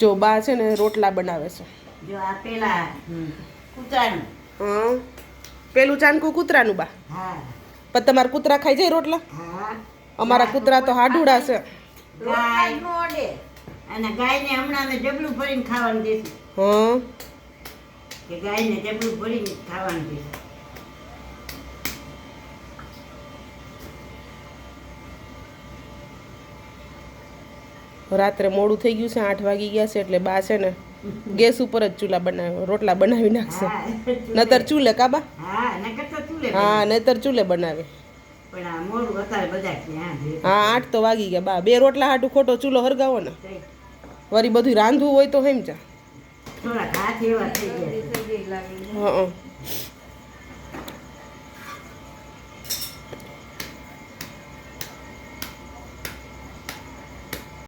જો બા છે ને રોટલા બનાવે છે. જો આ પેલા કૂતરાનું. હા પેલું ચાનકું કૂતરાનું બા. હા પણ તમારા કૂતરા ખાઈ જાય રોટલા? હા અમારા કૂતરા તો હાડુડા છે. ગાય નો ઓડે અને ગાયને હમણાં અમે જબલું ભરીને ખાવાનું દેશું હા કે ગાયને જબલું ભરીને ખાવાનું દેશું. રાત્રે મોડું થઈ ગયું છે 8 વાગી ગયા છે એટલે બા છે ને ગેસ ઉપર જ ચૂલા બનાવે રોટલા બનાવી નાખશે. નતર ચૂલે કાબા? હા નકર તો ચૂલે હા નતર ચૂલે બનાવે. પણ આ મોડું અત્યારે બધા છે હા 8 તો વાગી ગયા બા. 2 રોટલા હાટું ખોટો ચૂલો હરગાવો ને વળી બધું રાંધવું હોય તો હેમ જા. થોડા હાથ એવા થઈ ગયા. હા